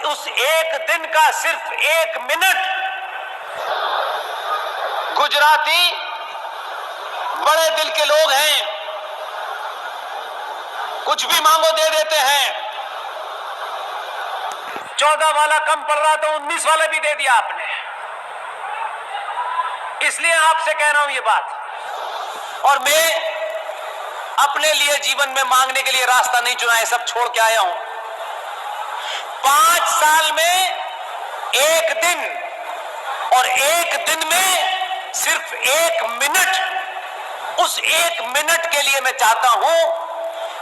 उस एक दिन का सिर्फ 1 मिनट गुजराती बड़े दिल के लोग हैं, कुछ भी मांगो दे देते हैं। 14 वाला कम पड़ रहा तो 19 वाला भी दे दिया आपने। इसलिए आपसे कह रहा हूं ये बात। और मैं अपने लिए जीवन में मांगने के लिए रास्ता नहीं चुना है, सब छोड़ के आया हूं। 5 साल में 1 दिन, और 1 दिन में सिर्फ 1 मिनट, उस 1 मिनट के लिए मैं चाहता हूं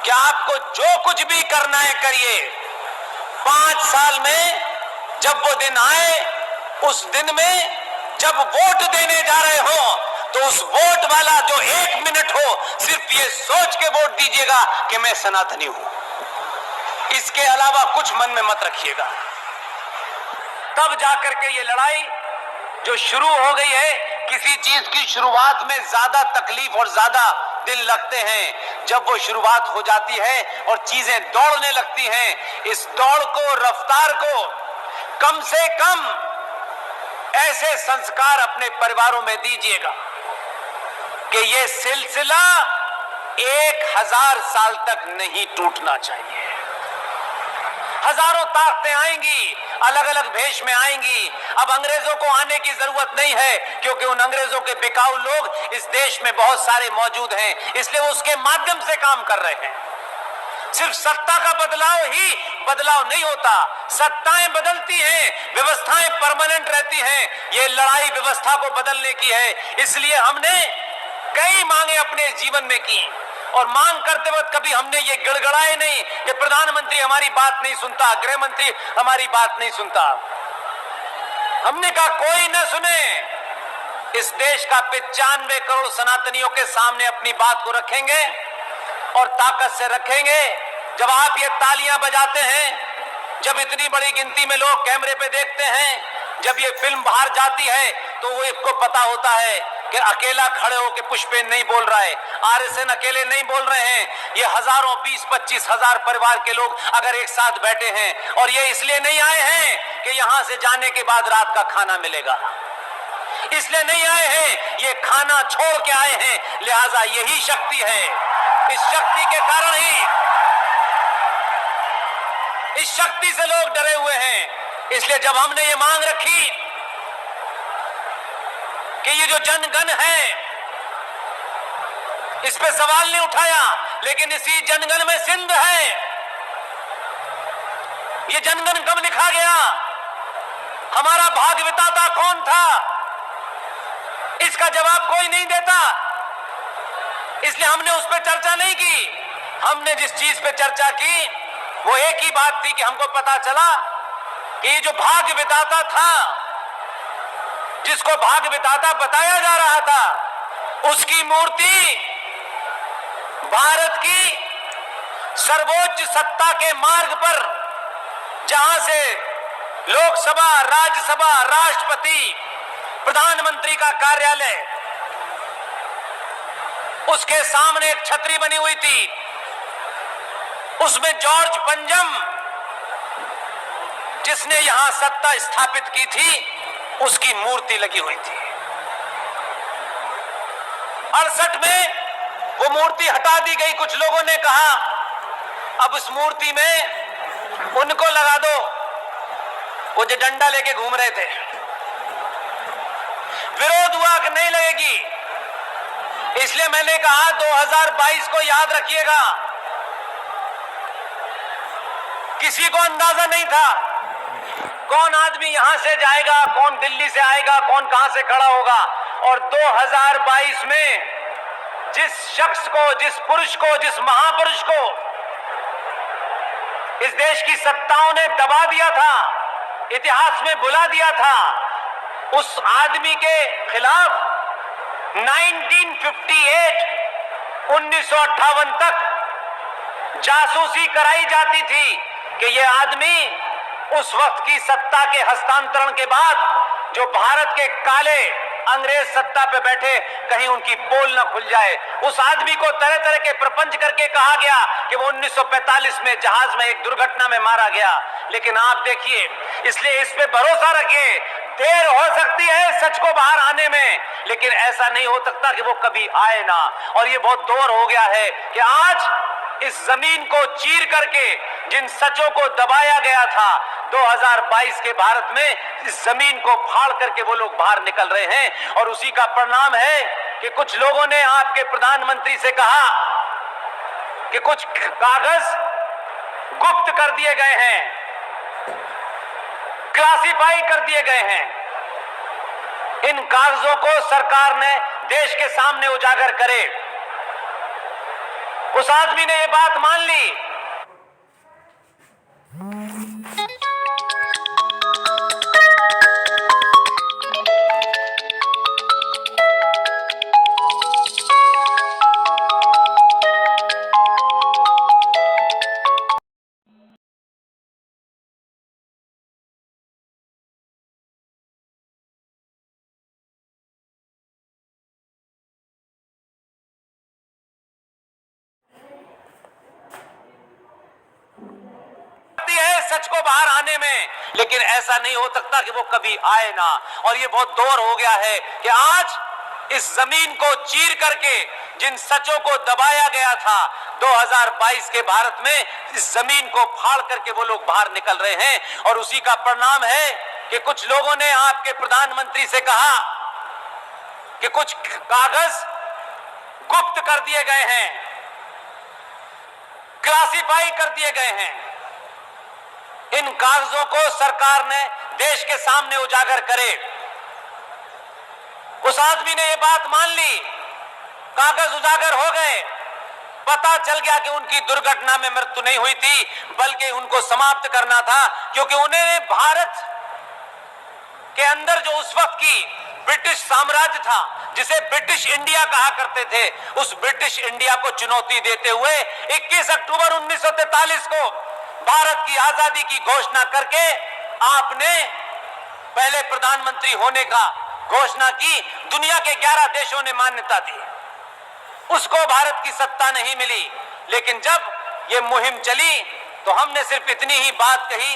कि आपको जो कुछ भी करना है करिए। 5 साल में जब वो दिन आए, उस दिन में जब वोट देने जा रहे हो तो उस वोट वाला जो 1 मिनट हो, सिर्फ ये सोच के वोट दीजिएगा कि मैं सनातनी हूं। इसके अलावा कुछ मन में मत रखिएगा। तब जाकर के ये लड़ाई जो शुरू हो गई है, किसी चीज की शुरुआत में ज्यादा तकलीफ और ज्यादा दिन लगते हैं। जब वो शुरुआत हो जाती है और चीजें दौड़ने लगती हैं, इस दौड़ को, रफ्तार को कम से कम ऐसे संस्कार अपने परिवारों में दीजिएगा कि ये सिलसिला 1000 साल तक नहीं टूटना चाहिए। हजारों ताकतें आएंगी, अलग अलग भेष में आएंगी। अब अंग्रेजों को आने की जरूरत नहीं है, क्योंकि उन अंग्रेजों के बिकाऊ लोग इस देश में बहुत सारे मौजूद हैं, इसलिए वो उसके माध्यम से काम कर रहे हैं। सिर्फ सत्ता का बदलाव ही बदलाव नहीं होता, सत्ताएं बदलती हैं, व्यवस्थाएं परमानेंट रहती हैं। ये लड़ाई व्यवस्था को बदलने की है। इसलिए हमने कई मांगे अपने जीवन में की, और मांग करते वक्त कभी हमने ये गिड़गड़ाए नहीं कि प्रधानमंत्री हमारी बात नहीं सुनता, गृह मंत्री हमारी बात नहीं सुनता। हमने कहा कोई न सुने, इस देश का 95 करोड़ सनातनियों के सामने अपनी बात को रखेंगे और ताकत से रखेंगे। जब आप ये तालियां बजाते हैं, जब इतनी बड़ी गिनती में लोग कैमरे पे देखते हैं, जब ये फिल्म बाहर जाती है, तो वो इसको पता होता है कि अकेला खड़े होकर पुष्पेन नहीं बोल रहा है, आरएसएन अकेले नहीं बोल रहे हैं। ये हजारों, 20-25 हजार परिवार के लोग अगर एक साथ बैठे हैं, और ये इसलिए नहीं आए हैं कि यहां से जाने के बाद रात का खाना मिलेगा, इसलिए नहीं आए हैं, ये खाना छोड़ के आए हैं। लिहाजा यही शक्ति है। इस शक्ति के कारण ही, इस शक्ति से लोग डरे हुए हैं। इसलिए जब हमने ये मांग रखी कि ये जो जनगण है, इस पे सवाल नहीं उठाया, लेकिन इसी जनगण में सिंध है। ये जनगण कब लिखा गया? हमारा भाग्य विधाता कौन था? इसका जवाब कोई नहीं देता। इसलिए हमने उस पर चर्चा नहीं की। हमने जिस चीज पे चर्चा की वो एक ही बात थी कि हमको पता चला कि ये जो भाग्य विधाता था, जिसको भाग्य विधाता बताया जा रहा था, उसकी मूर्ति भारत की सर्वोच्च सत्ता के मार्ग पर, जहां से लोकसभा, राज्यसभा, राष्ट्रपति, प्रधानमंत्री का कार्यालय, उसके सामने एक छतरी बनी हुई थी, उसमें जॉर्ज पंजम, जिसने यहां सत्ता स्थापित की थी, उसकी मूर्ति लगी हुई थी। 68 में वो मूर्ति हटा दी गई। कुछ लोगों ने कहा अब उस मूर्ति में उनको लगा दो, वो जो डंडा लेके घूम रहे थे। विरोध हुआ कि नहीं लगेगी, इसलिए मैंने कहा 2022 को याद रखिएगा। किसी को अंदाजा नहीं था कौन आदमी यहां से जाएगा, कौन दिल्ली से आएगा, कौन कहां से खड़ा होगा। और 2022 में जिस शख्स को, जिस पुरुष को, जिस महापुरुष को इस देश की सत्ताओं ने दबा दिया था, इतिहास में भुला दिया था, उस आदमी के खिलाफ 1958 तक जासूसी कराई जाती थी कि यह आदमी उस वक्त की सत्ता के हस्तांतरण के बाद जो भारत के काले अंग्रेज सत्ता पे बैठे कहीं उनकी पोल न खुल जाए। उस आदमी को तरह तरह के प्रपंच करके कहा गया कि वो 1945 में जहाज में एक दुर्घटना में मारा गया। लेकिन आप देखिए, इसलिए इस पे भरोसा रखिए, देर हो सकती है सच को बाहर आने में, लेकिन ऐसा नहीं हो सकता कि वो कभी आए ना। और ये बहुत दौर हो गया है कि आज इस जमीन को चीर करके जिन सचों को दबाया गया था 2022 के भारत में, इस जमीन को फाड़ करके वो लोग बाहर निकल रहे हैं। और उसी का परिणाम है कि कुछ लोगों ने आपके प्रधानमंत्री से कहा कि कुछ कागज गुप्त कर दिए गए हैं, क्लासिफाई कर दिए गए हैं। इन कागजों को सरकार ने देश के सामने उजागर करे। उस आदमी ने यह बात मान ली। सच को बाहर आने में, लेकिन ऐसा नहीं हो सकता कि वो कभी आए ना। और ये बहुत दौर हो गया है कि आज इस जमीन को चीर करके जिन सचों को दबाया गया था 2022 के भारत में, इस जमीन को फाड़ करके वो लोग बाहर निकल रहे हैं। और उसी का परिणाम है कि कुछ लोगों ने आपके प्रधानमंत्री से कहा कि कुछ कागज गुप्त कर दिए गए हैं, क्लासिफाई कर दिए गए हैं। इन कागजों को सरकार ने देश के सामने उजागर करे। उस आदमी ने यह बात मान ली, कागज उजागर हो गए, पता चल गया कि उनकी दुर्घटना में मृत्यु नहीं हुई थी, बल्कि उनको समाप्त करना था, क्योंकि उन्हें भारत के अंदर जो उस वक्त की ब्रिटिश साम्राज्य था, जिसे ब्रिटिश इंडिया कहा करते थे, उस ब्रिटिश इंडिया को चुनौती देते हुए 21 अक्टूबर 1943 को भारत की आजादी की घोषणा करके आपने पहले प्रधानमंत्री होने का घोषणा की। दुनिया के 11 देशों ने मान्यता दी, उसको भारत की सत्ता नहीं मिली। लेकिन जब यह मुहिम चली तो हमने सिर्फ इतनी ही बात कही।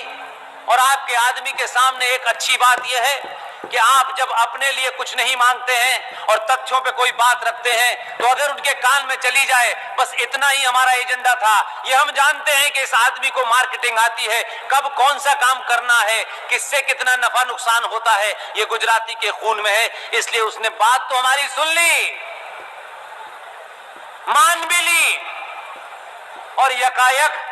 और आपके आदमी के सामने एक अच्छी बात यह है कि आप जब अपने लिए कुछ नहीं मांगते हैं और तथ्यों पे कोई बात रखते हैं, तो अगर उनके कान में चली जाए, बस इतना ही हमारा एजेंडा था। ये हम जानते हैं कि इस आदमी को मार्केटिंग आती है, कब कौन सा काम करना है, किससे कितना नफा नुकसान होता है, ये गुजराती के खून में है। इसलिए उसने बात तो हमारी सुन ली, मान भी ली, और यकायक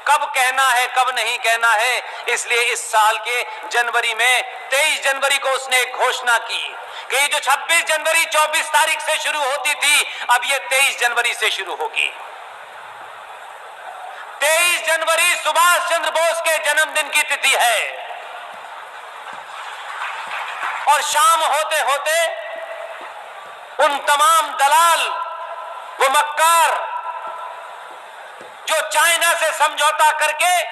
कब कहना है कब नहीं कहना है, इसलिए इस साल के जनवरी में 23 जनवरी को उसने एक घोषणा की कि जो 26 जनवरी 24 तारीख से शुरू होती थी, अब ये 23 जनवरी से शुरू होगी। 23 जनवरी सुभाष चंद्र बोस के जन्मदिन की तिथि है। और शाम होते होते उन तमाम दलाल, वो मक्कार जो चाइना से समझौता करके,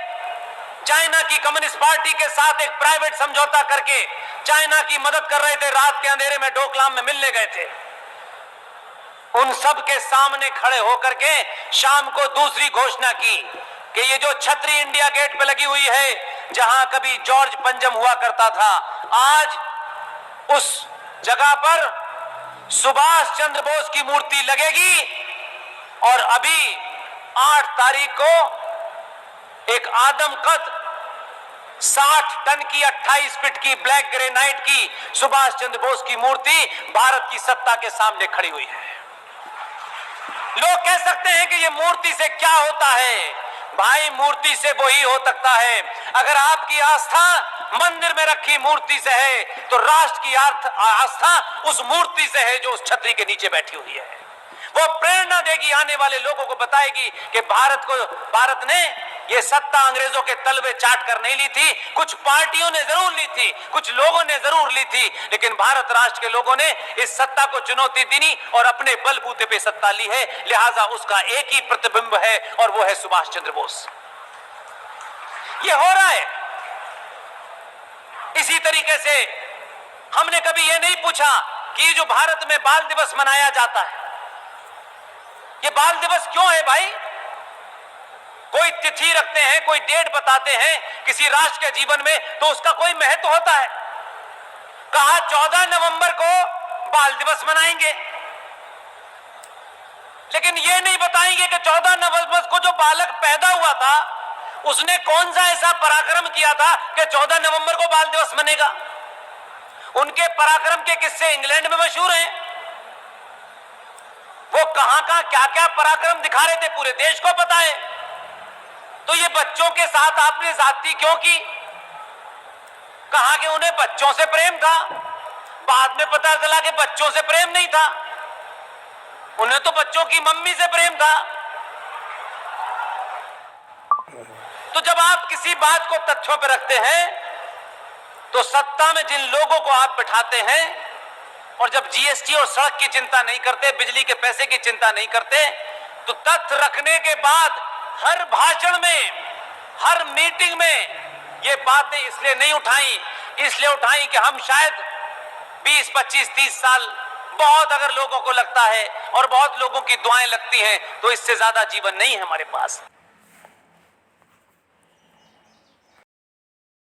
चाइना की कम्युनिस्ट पार्टी के साथ एक प्राइवेट समझौता करके चाइना की मदद कर रहे थे, रात के अंधेरे में डोकलाम में मिलने गए थे, उन सब के सामने खड़े होकर के शाम को दूसरी घोषणा की कि ये जो छतरी इंडिया गेट पे लगी हुई है, जहां कभी जॉर्ज पंजम हुआ करता था, आज उस जगह पर सुभाष चंद्र बोस की मूर्ति लगेगी। और अभी 8 तारीख को एक आदमकद 60 टन की 28 फीट की ब्लैक ग्रेनाइट की सुभाष चंद्र बोस की मूर्ति भारत की सत्ता के सामने खड़ी हुई है। लोग कह सकते हैं कि ये मूर्ति से क्या होता है। भाई, मूर्ति से वही हो सकता है, अगर आपकी आस्था मंदिर में रखी मूर्ति से है, तो राष्ट्र की आस्था उस मूर्ति से है जो उस छतरी के नीचे बैठी हुई है। वो प्रेरणा देगी, आने वाले लोगों को बताएगी कि भारत ने ये सत्ता अंग्रेजों के तलवे चाट कर नहीं ली थी। कुछ पार्टियों ने जरूर ली थी, कुछ लोगों ने जरूर ली थी, लेकिन भारत राष्ट्र के लोगों ने इस सत्ता को चुनौती दी और अपने बलबूते पे सत्ता ली है। लिहाजा उसका एक ही प्रतिबिंब है और वो है सुभाष चंद्र बोस। ये हो रहा है। इसी तरीके से हमने कभी यह नहीं पूछा कि जो भारत में बाल दिवस मनाया जाता है, ये बाल दिवस क्यों है भाई? कोई तिथि रखते हैं, कोई डेट बताते हैं किसी राष्ट्र के जीवन में, तो उसका कोई महत्व होता है। कहा 14 नवंबर को बाल दिवस मनाएंगे, लेकिन यह नहीं बताएंगे कि 14 नवंबर को जो बालक पैदा हुआ था उसने कौन सा ऐसा पराक्रम किया था कि 14 नवंबर को बाल दिवस मनेगा। उनके पराक्रम के किस्से इंग्लैंड में मशहूर हैं। वो कहां कहां क्या क्या पराक्रम दिखा रहे थे, पूरे देश को पता है। तो ये बच्चों के साथ आपने ज्यादती क्यों की? कहा कि उन्हें बच्चों से प्रेम था, बाद में पता चला कि बच्चों से प्रेम नहीं था, उन्हें तो बच्चों की मम्मी से प्रेम था। तो जब आप किसी बात को तथ्यों पर रखते हैं तो सत्ता में जिन लोगों को आप बिठाते हैं और जब जीएसटी और सड़क की चिंता नहीं करते, बिजली के पैसे की चिंता नहीं करते, तो तथ्य रखने के बाद हर भाषण में, हर मीटिंग में ये बातें इसलिए नहीं उठाई, इसलिए उठाई कि हम शायद 20, 25, 30 साल, बहुत अगर लोगों को लगता है और बहुत लोगों की दुआएं लगती हैं, तो इससे ज्यादा जीवन नहीं है हमारे पास।